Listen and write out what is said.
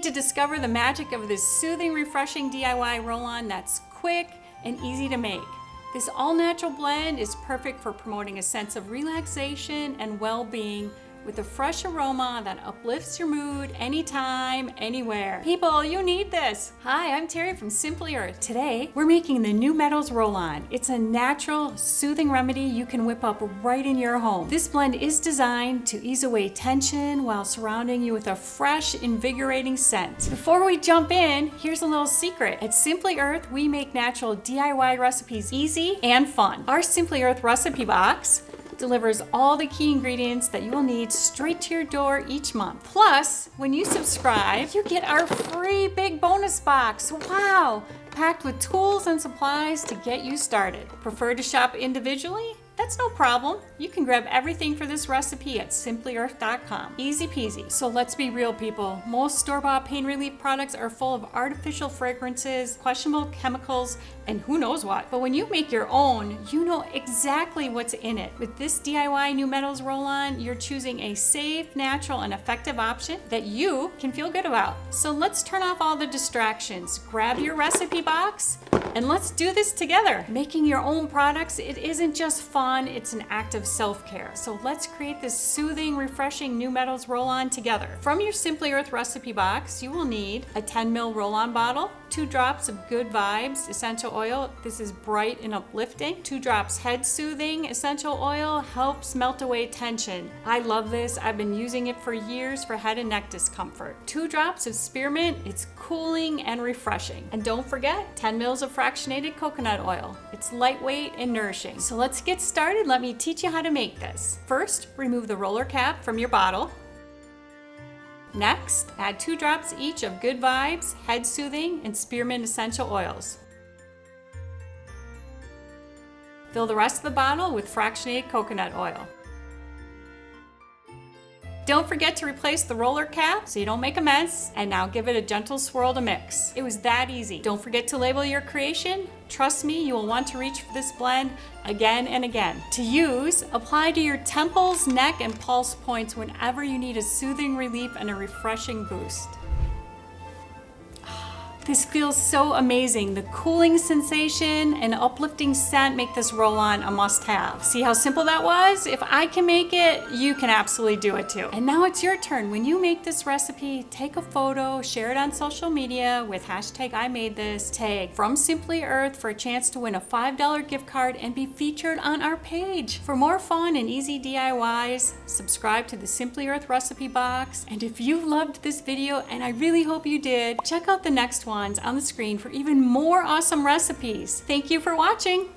to discover the magic of this soothing, refreshing DIY roll-on that's quick and easy to make. This all-natural blend is perfect for promoting a sense of relaxation and well-being with a fresh aroma that uplifts your mood anytime, anywhere. People, you need this. Hi, I'm Terry from Simply Earth. Today, we're making the new Meadows Roll-On. It's a natural, soothing remedy you can whip up right in your home. This blend is designed to ease away tension while surrounding you with a fresh, invigorating scent. Before we jump in, here's a little secret. At Simply Earth, we make natural DIY recipes easy and fun. Our Simply Earth recipe box delivers all the key ingredients that you will need straight to your door each month. Plus, when you subscribe, you get our free big bonus box. Wow! Packed with tools and supplies to get you started. Prefer to shop individually? That's no problem. You can grab everything for this recipe at simplyearth.com. Easy peasy. So let's be real, people. Most store-bought pain relief products are full of artificial fragrances, questionable chemicals, and who knows what. But when you make your own, you know exactly what's in it. With this DIY new Meadows Roll-On, you're choosing a safe, natural, and effective option that you can feel good about. So let's turn off all the distractions. Grab your recipe box, and let's do this together. Making your own products, it isn't just fun, it's an act of self-care. So let's create this soothing, refreshing new Meadows Roll-On together. From your Simply Earth recipe box, you will need a 10 ml roll-on bottle, 2 drops of Good Vibes essential oil. This is bright and uplifting. 2 drops head soothing essential oil, helps melt away tension. I love this. I've been using it for years for head and neck discomfort. 2 drops of spearmint. It's cooling and refreshing. And don't forget 10 mils of fractionated coconut oil. It's lightweight and nourishing. So let's get started. Let me teach you how to make this. First, remove the roller cap from your bottle. Next, add 2 drops each of Good Vibes, Head Soothing, and Spearmint essential oils. Fill the rest of the bottle with fractionated coconut oil. Don't forget to replace the roller cap so you don't make a mess, and now give it a gentle swirl to mix. It was that easy. Don't forget to label your creation. Trust me, you will want to reach for this blend again and again. To use, apply to your temples, neck, and pulse points whenever you need a soothing relief and a refreshing boost. This feels so amazing. The cooling sensation and uplifting scent make this roll-on a must-have. See how simple that was? If I can make it, you can absolutely do it too. And now it's your turn. When you make this recipe, take a photo, share it on social media with hashtag I made this, tag From Simply Earth for a chance to win a $5 gift card and be featured on our page. For more fun and easy DIYs, subscribe to the Simply Earth recipe box. And if you loved this video, and I really hope you did, check out the next one on the screen for even more awesome recipes. Thank you for watching.